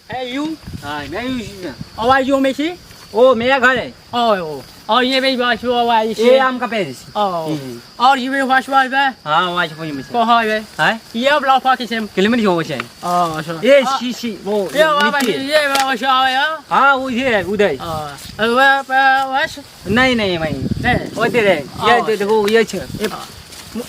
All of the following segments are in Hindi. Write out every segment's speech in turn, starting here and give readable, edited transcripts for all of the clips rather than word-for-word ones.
Hey you, मैं यूं how are you, Messi? ओ मेरा घर है Oh, ये मेरी बात हुआ हुआ है ये आम का पेड़ है और ये मेरी बात हुआ है हाँ वहाँ से वहीं में कहाँ है है ये ब्लॉक पाकिस है किलोमीटर हो वैसे अच्छा ये शी वो ये बाबा नीचे ये बाबा शाह है हाँ वो ये है उधर वह नहीं वहीं वो तेरे ये देखो ये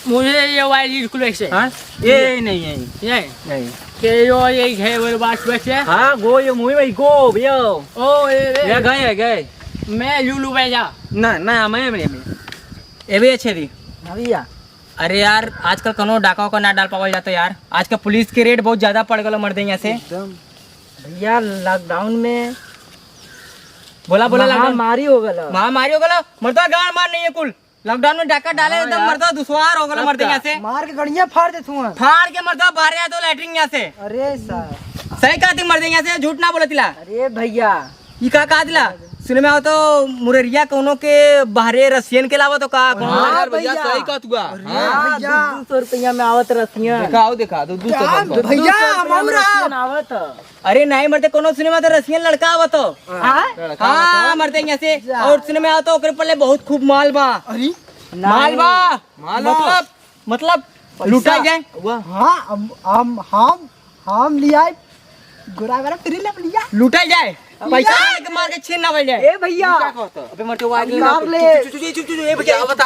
मुझे ये वाली कुलेक्स है हाँ ये नहीं है ये नहीं के यो ये है वो बात बच है हाँ गो ये मुझे भाई गो भैया ओ ये गए मैं लुलू भैया ना मैं ये भी अच्छे थी भैया अरे यार आजकल कनो डाका का ना डाल पावल जाता यार। आजकल पुलिस के रेट बहुत ज्यादा पड़ गलो मर्दे यहाँ से। भैया लॉकडाउन में बोला महामारी हो गला महामारी हो गलो मर्दा गाड़ मार नहीं है कुल लॉकडाउन में डाका डाले एकदम मर्दा दुश्वार हो गलो मर्दे यहाँ से मार के गड़िया फाड़ दे तू फाड़ के मर्दा बाहर आया तो लैटरिन यहाँ से अरे सर सही कहा थी मर्दे यहाँ से झूठ ना बोला तिला अरे भैया ये कहा दिला सुने में आओ तो मुररिया कोनो के बाहरे रसियन के अलावा तो कहा भैया सही कहा तू भैया 200 रुपया में आवत रसिया देखा दो दूसरा भैया आवत अरे नहीं मरते कोनो सुने में तो रसियन लड़का आवत तो हाँ मरते यहाँ से और सुने में आओ तो ओकरे पल्ले बहुत खूब माल बा माल बा मतलब लुटा जाए हाँ हम लिया गोरा गोरा फिर लिया लुटा जाए पैसा के मार के छीन ना बन जाए ए भैया अबे मरते वाइड मार ले ए भैया आवत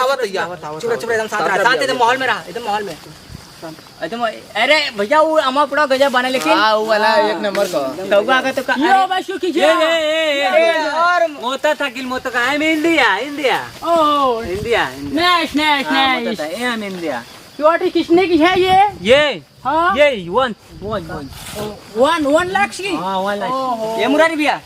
चुप एकदम शांत एकदम माहौल में रहा एकदम माहौल में एकदम अरे भैया वो अमा पूरा गजब बना लेकिन हां वो वाला एक नंबर का तौबा का तो यो बशु की ये और मोता था किल मोता का है इंडिया ओ इंडिया नेश ये हम इंडिया छोटी किसने की है ये हाँ ये वन लाख की हाँ 1 लाख ये मुरारी भैया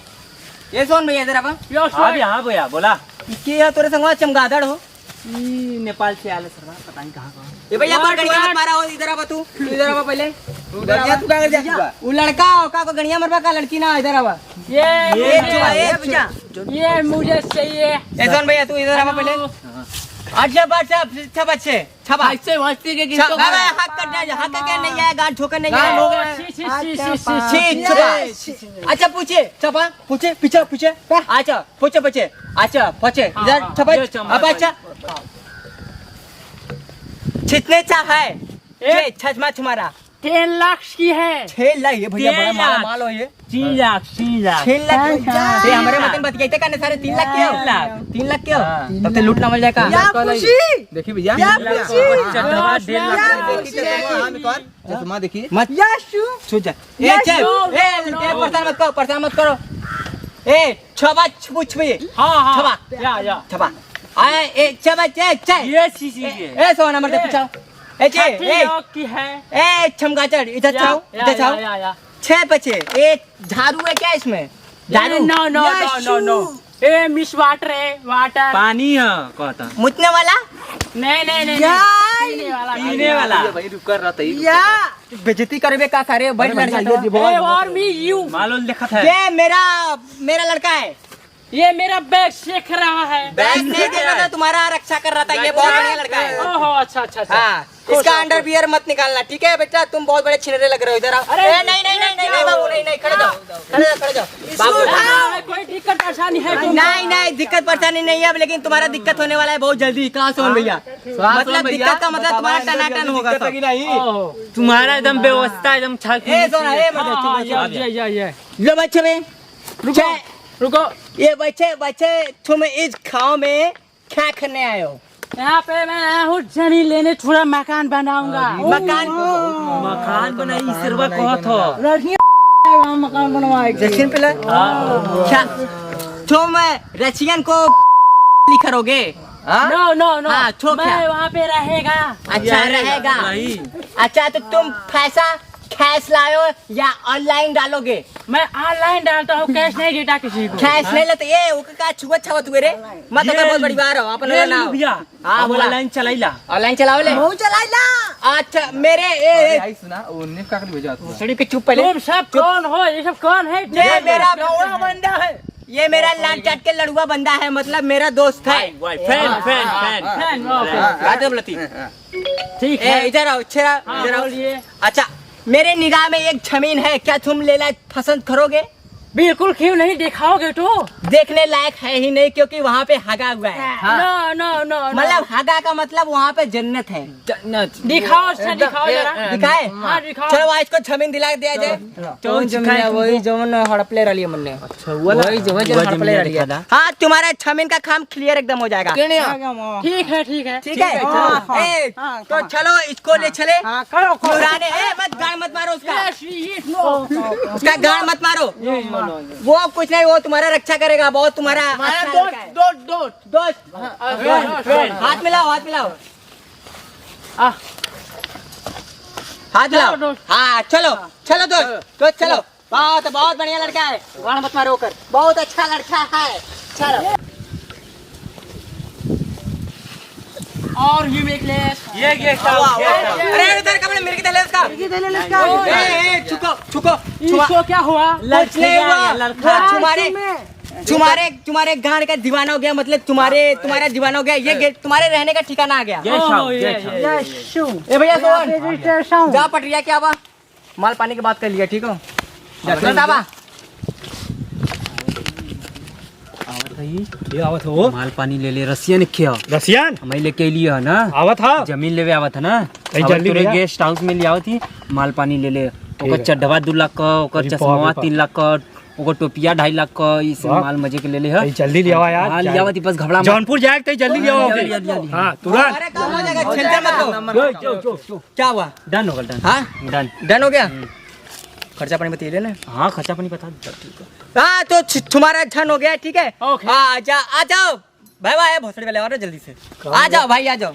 ये सोन भैया इधर आप हाँ भैया बोला के तोरे संगवा चमगादड़ हो नेपाल से आले सर पता नहीं कहाँ ये भैया पर गड़िया मत मारा हो इधर आ तू इधर आ पहले भैया तू का जा वो लड़का हो का को गड़िया मरबा का लड़की ना इधर आ ये भैया ये मुझे चाहिए ए सोन भैया तू इधर आ पहले अच्छा बच्चे छबा ऐसे वस्ती के हाथ कट के नहीं आया गांठ ठोकर नहीं आया अच्छा पूछे पीछे अच्छा पूछे इधर छपा अब अच्छा कितने चाह है छजमा तुम्हारा 10 लाख की है 6 लाख ये भैया बड़ा माला माल हो ये 3 लाख 6 लाख ये हमारे मतन बात कहते करने सारे 3 लाख क्या 3 लाख क्या तब तो लूटना मिल जाएगा देखिए भैया चश्मा देखिए मत छू जा ए परेशान मत करो ए छबा पूछ भैया हाँ छबा आए ए छबा ये सी ए सोना मरते पूछो ए की है ए चमगाचड़ इधर छाओ 6 बचे एक झाड़ू है क्या इसमें झाड़ू नो ए मिस वाटर है वाटर पानी है कहता नहीं मुतने वाला पीने वाला भाई रुक कर रहा था बेइज्जती करबे का सारे बड़ी और मी यू मालूम देखा था ये मेरा लड़का है ये मेरा बैग सीख रहा है बैग नहीं दे रहा था तुम्हारा रक्षा कर रहा था ये बहुत बढ़िया लड़का है ओहो अच्छा हाँ इसका अंडरवियर मत निकालना ठीक है बेटा तुम बहुत बड़े छिनरे लग रहे हो इधर आओ अरे नहीं बाबू नहीं खड़े जाओ बाबू कोई दिक्कत परेशानी है नहीं दिक्कत परेशानी नहीं है अब लेकिन तुम्हारा दिक्कत होने वाला है बहुत जल्दी कहाँ सोन भैया मतलब दिक्कत का मतलब तुम्हारा टनाटन होगा तुम्हारा एकदम व्यवस्था एकदम लो बच्चे में रुको ये बच्चे तुम इस गाँव में क्या करने आए हो यहाँ पे मैं हूँ जमीन लेने थोड़ा मकान बनाऊंगा मकान बनाई सिरवा कहत हो मकान बनवाएगा रशियन पे क्या तुम रशियन को लिखोगे नो हाँ, मैं वहाँ पे रहेगा अच्छा रहेगा अच्छा तो तुम पैसा कैश लाओ या ऑनलाइन डालोगे मैं ऑनलाइन डालता हूँ कैश नहीं देता किसी को कैश नहीं लेते ये ओका छुआ छवा तुए रे मत अगर बहुत बड़ी बात हो अपन ना भैया हां बोला ऑनलाइन चलाइला ऑनलाइन चलाओ ले अच्छा मेरे आई सुना वो ने का भेजा तू सड़ी के चुप पहले तुम सब कौन हो ये सब कौन है ये मेरा बंदा है ये मेरा लाल चाट के लड़ुआ बंदा है मतलब मेरा दोस्त है फैन बात बोलती ठीक है इधर आओ इधर आओ अच्छा मेरे निगाह में एक जमीन है, क्या तुम लेना पसंद करोगे? बिल्कुल क्यों नहीं, दिखाओगे तो। देखने लायक है ही नहीं क्योंकि वहाँ पे हगा हुआ है। नो नो नो मतलब हगा का मतलब वहाँ पे जन्नत है। दिखाओ, अच्छा दिखाओ जरा। दिखाए? हाँ दिखाओ। चलो आज को जमीन दिला दिया जाए। वही जमीन हड़पले रही है मुन्ने। वही हड़पले रही है। हाँ, तुम्हारा जमीन का काम क्लियर एकदम हो जाएगा। ठीक है ठीक है ठीक है। तो चलो इसको ले चले। पुराने मत गाड़ मत मारो उसका गाड़ मत मारो। वो कुछ नहीं, वो तुम्हारा रक्षा करेगा, बहुत तुम्हारा दोस्त। हाथ मिलाओ, हाथ मिलाओ, हाथ मिलाओ। हाँ चलो चलो दोस्त चलो। बहुत बहुत बढ़िया लड़का है, गाड़ मत मारो कर, बहुत अच्छा लड़का है। चलो और यू मेक लेस। ये अरे इधर कपड़े मेरे की दे ले इसका। छुको इसको क्या हुआ? कुछ नहीं हुआ, तुम्हारे गाड़ का दीवाना हो गया, मतलब तुम्हारा दीवाना हो गया। ये गेट तुम्हारे रहने का ठिकाना आ गया। ए भैया सोहन, जा पटरिया क्या बा, माल पानी की बात कर लिया, ठीक हो? आवत हो माल पानी ले ले। रसियन रसियन हमें लेके लिया ना, आवत हा जमीन लेवे आवत है ना। जल्दी तोरे भैया। गेस्ट हाउस में ले आवत ही, माल पानी ले ले। ओकर चड्ढवा 2 लाख का, ओकर चश्मा 3 लाख का, ओकर टोपिया 2.5 लाख का। इस वाह। माल मजे के ले ले है। जल्दी ले आवा यार। हाँ ले आवत ही, बस घबरा मत। जौनपुर जाए तो जल्दी ले आओ। हाँ तुरंत। अरे काम हो जाएगा, चिंता मत लो। क्या हुआ? डन हो गया, हाँ डन हो गया। खर्चा पानी बता लेना। हाँ खर्चा पानी बता। हाँ तो तुम्हारा धन हो गया, ठीक है। ओके। आ जाओ भाई भाई, भोसड़ी वाले और जल्दी से आ जाओ भाई, आ जाओ।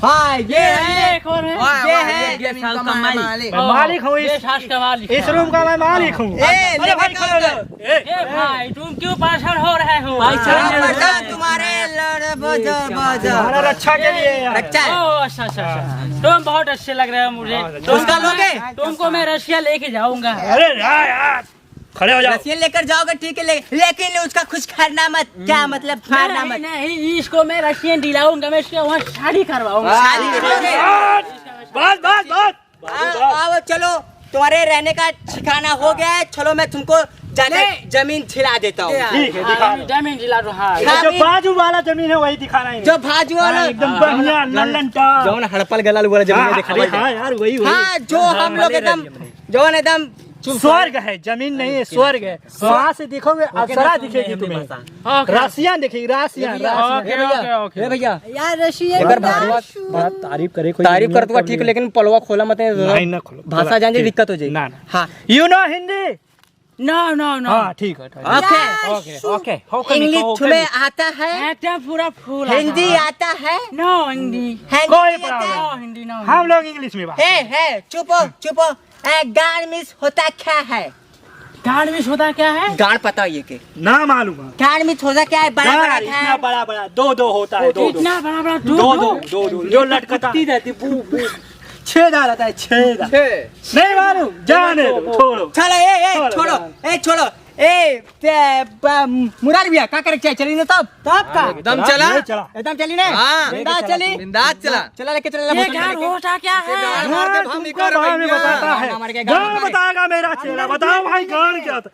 हाँ ये है, कौन है? ये है ये साल का मालिक। मालिक हूँ ये सास का मालिक। इस रूम का मैं मालिक हूँ। अरे भाई ए भाई तुम क्यों परेशान हो रहे हो? तुम्हारे हमारा रक्षा के लिए यार। रक्षा है। ओह अच्छा अच्छा अच्छा, तुम बहुत अच्छे लग रहे हो मुझे। उसका लोगे? तुमको मैं रशिया लेके जाऊंगा। अरे यार खड़े हो जाओ। रसियन लेकर जाओगे, ठीक है, लेकिन उसका कुछ करना मत। क्या मतलब फाड़ना मत? नहीं, इसको मैं रशियन दिलाऊंगा, मैं इसके वहाँ शादी करवाऊंगा। शादी करोगे? बस बस बस। आओ चलो, तुम्हारे रहने का ठिकाना हो गया है। चलो मैं तुमको जाके जमीन दिला देता हूँ। ठीक है दिखा। जमीन दिला दो। हाँ जो बाजू वाला जमीन है वही दिखाना है। जो बाजू वाला एकदम बढ़िया लंदन टाउन। जो ना हड़पल गलाल वाला जमीन दिखावा। हाँ यार वही हाँ जो हम लोग एकदम स्वर्ग है, जमीन नहीं है, स्वर्ग है। वहाँ से देखोगे अप्सरा दिखेगी तुम्हें। राशियाँ दिखेगी, राशियाँ। भैया यार रशिया अगर बात तारीफ करे, कोई तारीफ करते हुआ ठीक है, लेकिन पलवा खोला मत। नहीं ना खोलो, भाषा जानने दिक्कत हो जाएगी। ना हाँ you know Hindi. No no no. हाँ ठीक है। ओके ओके इंग्लिश तुम्हें आता है? एकदम पूरा फूल। हिंदी आता है? नो हिंदी। कोई आता है? No Hindi no. हम लोग इंग्लिश में बात। है चुपो। गाड़ मिस होता क्या है? गाड़ मिस होता क्या है? गाड़ पता है ये के? ना मालूम है। गाड़ मिस होता क्या है? बड़ा बड़ा इतना बड़ा बड़ा 2 होता है। 2 इतना बड़ा बड़ा 2 जो लटकता रहती छेदा रहता है, छेदा नहीं मालूम, जाने दो, छोड़ो। चलो छोड़ो। मुरारी भैया क्या करे, चली ना तब का एकदम चला। एकदम चली ना। बिंदास चला लेके चला। ये गाड़ होता क्या है? तुमको बाद में बताता है, गान बताएगा मेरा चेला। बताओ भाई गान क्या था?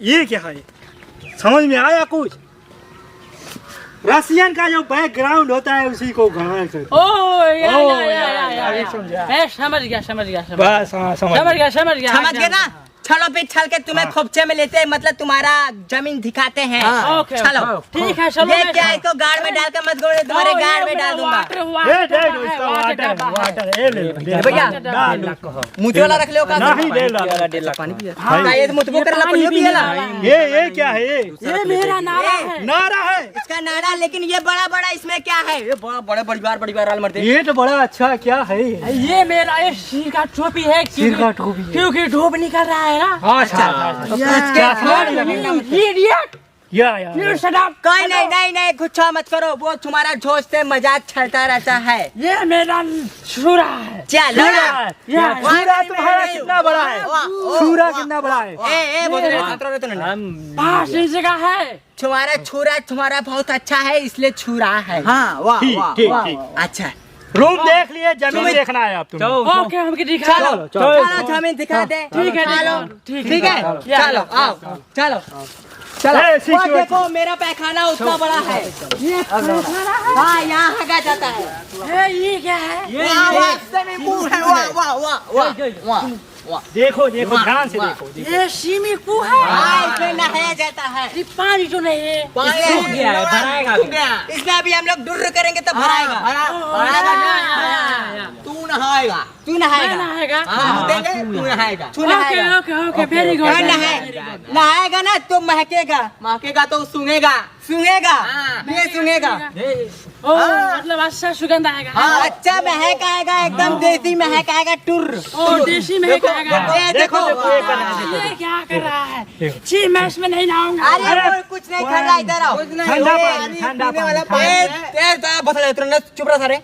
ये क्या है, समझ में आया कुछ? रसियन का जो बैकग्राउंड होता है उसी को गान कहते हैं। ओह अभी समझा। मैं समझ गया बस हाँ समझ गए ना। चलो पे छल के तुम्हें खोपचे में लेते हैं, मतलब तुम्हारा जमीन दिखाते हैं। ओके चलो ठीक है। चलो ये क्या है, इसको गाड़ में डाल कर मत गोड़े, तुम्हारे गाड़ में डाल दूंगा। मुझे वाला रख लो का नहीं दे ये मुझको कर ला पनियो भी है। ये क्या है? ये मेरा नारा है। नारा है इसका नारा, लेकिन ये बड़ा बड़ा इसमें क्या है? ये बड़ा बड़े परिवार राल मरते। ये तो बड़ा अच्छा क्या है? ये मेरा एक सिर का टोपी है। सिर का टोपी है। क्योंकि धूप निकल रहा है ना। इडियट। कोई नहीं गुस्सा मत करो, वो तुम्हारा जोश से मजाक चलता रहता है। ये मेरा छुरा है। चलो छुरा तुम्हारा कितना बड़ा है? छुरा कितना बड़ा है? 5 इंच का है। तुम्हारा छुरा तुम्हारा बहुत अच्छा है, इसलिए छुरा है। हाँ ठीक। अच्छा रूम देख लिए, जमीन देखना है आप तुम्हें। ओके हमके दिखा चलो दो। चलो जमीन दिखा दे। ठीक है, चलो ठीक है, चलो आओ चलो ए, वो सिचुएशन- देखो मेरा पैखाना उतना बड़ा है। हाँ यहाँ हगा जाता है। ये क्या है? वाह वाह स्विमिंग पूल है। वाह वाह वाह वाह देखो देखो ध्यान से देखो। ये स्विमिंग पूल है। हाँ इसमें नहाया जाता है। ये पानी तो नहीं है। सूख गया है, भराएगा अभी। इसमें अभी हम लोग डुर्र करेंगे तब भराएगा। तू नहाएगा, तू नहाएगा। नहाएगा। हम देंगे, तू नहाएगा। तू नहाएगा। Okay okay okay very good. नहाएगा ना तो महकेगा। महकेगा तो सूंघेगा। सूंघेगा हाँ। ये सूंघेगा। ओ मतलब अच्छा सुगंध आएगा। अच्छा महक आएगा, एकदम देसी महक आएगा। टुर ओ देसी महक आएगा। ये देखो ये क्या कर रहा है? जी मैं इसमें नहीं नहाऊंगा। अरे कोई कुछ नहीं कर रहा, इधर आओ। ठंडा पानी, ठंडा पानी। चुप रहा सारे।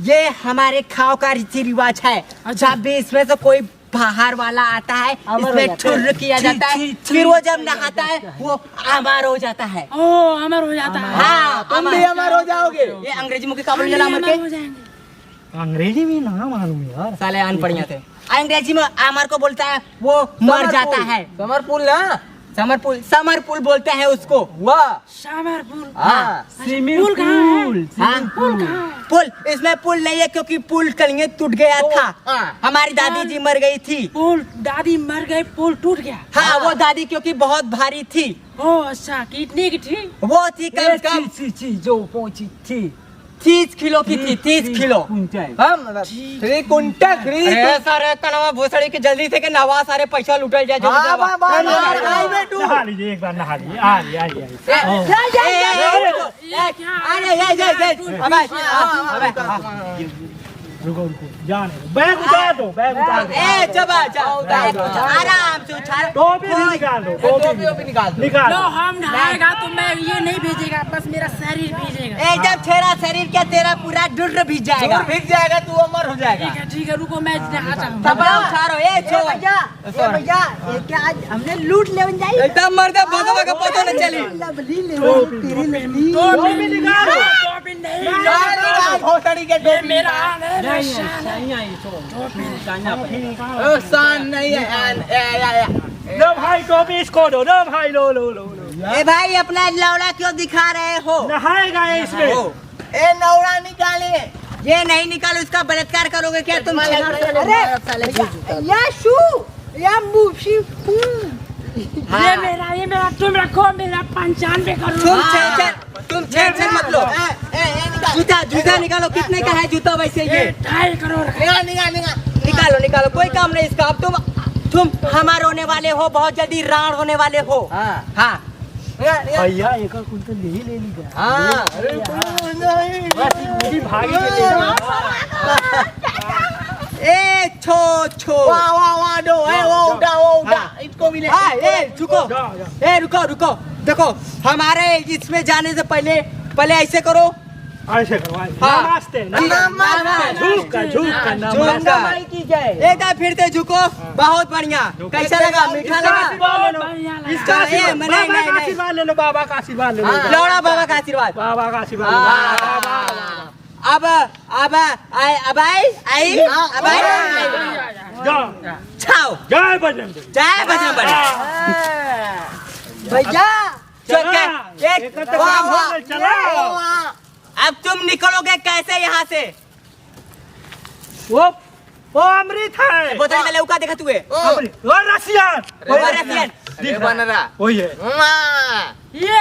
ये हमारे खाओ का रीति रिवाज है। जब भी इसमें से कोई बाहर वाला आता है इसमें ठुर्र किया जाता है, फिर वो जब नहाता है वो अमर हो जाता है। ओ अमर हो जाता है। हाँ तुम भी अमर हो जाओगे। ये अंग्रेजी मुख्य काबुल जला अमर के हो जाएंगे। अंग्रेजी में ना मालूम यार। साले अनपढ़िया थे। अंग्रेजी में अमर को बोलता है वो मर जाता है। समर पुल ना, समर पुल बोलते हैं उसको। वाह समर पुल। हाँ पुल कहाँ है? हाँ पुल कहाँ है? पुल इसमें पुल नहीं है क्योंकि पुल कलिए टूट गया था। हाँ। हमारी दादी जी मर गई थी। पुल दादी मर गई, पुल टूट गया। हाँ वो दादी क्योंकि बहुत भारी थी। ओ अच्छा कितने की थी? वो थी कम से कम जो पहुंची थी 30 किलो की थी। 30 किलो। हम 3 कुंटल 3 अरे सारे तनवा भोसड़ी के जल्दी से के नवा सारे पैसा लुटल जाए। नहा लीजिए एक बार, नहा लीजिए। आइए। रुको जाने दो। बैग उतार दो, बैग उतार दो। आराम से उठा। टोपी भी निकाल दो, टोपी भी निकाल दो। निकाल लो दो। हम नहाएगा तो मैं ये नहीं भेजेगा, बस मेरा शरीर भेजेगा। एकदम तेरा शरीर क्या तेरा पूरा डुर्र भी जाएगा। भीग जाएगा, तू अमर हो जाएगा। ठीक है रुको मैं नहाता हूँ। कपड़ा उठारो। भैया ये क्या आज हमने लूट ले बन जाई। एकदम मर्द भगवा का पता न चली। लवली ले तेरी लवली। टोपी निकाल दो। टोपी नहीं। भोसड़ी के ये टोपी मेरा आन है। शान नहीं है। लो भाई टोपी इसको दो, लो भाई लो। ए भाई अपना लौड़ा क्यों दिखा रहे हो? नहाएगा ये इसमें। ए नौड़ा निकाले। ये नहीं निकालो, उसका बलात्कार करोगे क्या तुम? अरे या शू या मूशी ये मेरा तुम रखो, मेरा 95 करो। तुम छेड़ मत लो। जूता निकालो। कितने का है जूता वैसे ये? 2.5 करोड़। निकालो कोई काम नहीं इसका। अब तुम हमारे होने वाले हो, बहुत जल्दी राण होने वाले हो। हाँ भैया एक कुंटल ले लीजिए। हाँ बस भागी के ले लो। ए छो वाह दो है। वो उठा इसको भी ले। हाँ रुको देखो हमारे इसमें जाने से पहले ऐसे करो। ऐसे करो। हाँ। नमस्ते। झुक कर एक बार फिर से झुको। बहुत बढ़िया। कैसा लगा? मीठा लगा? इसका नहीं, बाबा का नहीं। आशीर्वाद ले लो, बाबा का आशीर्वाद ले लो। लौड़ा बाबा का आशीर्वाद। बाबा का आशीर्वाद ले लो। अब आई जाओ। छाओ। जय बजरंग। जय बजरंग। भैया चला। अब तुम निकलोगे कैसे यहाँ से? वो अमृत है। बोतल में लौका देखा तुए? वो रसियन। ये बन रहा। वही है। ये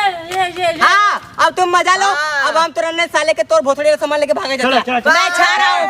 हाँ अब तुम मजा लो। अब हम तुरंत साले के तोर भोसड़ी का सामान लेके भागे जाते हैं। चलो। मैं छा रहा हूँ।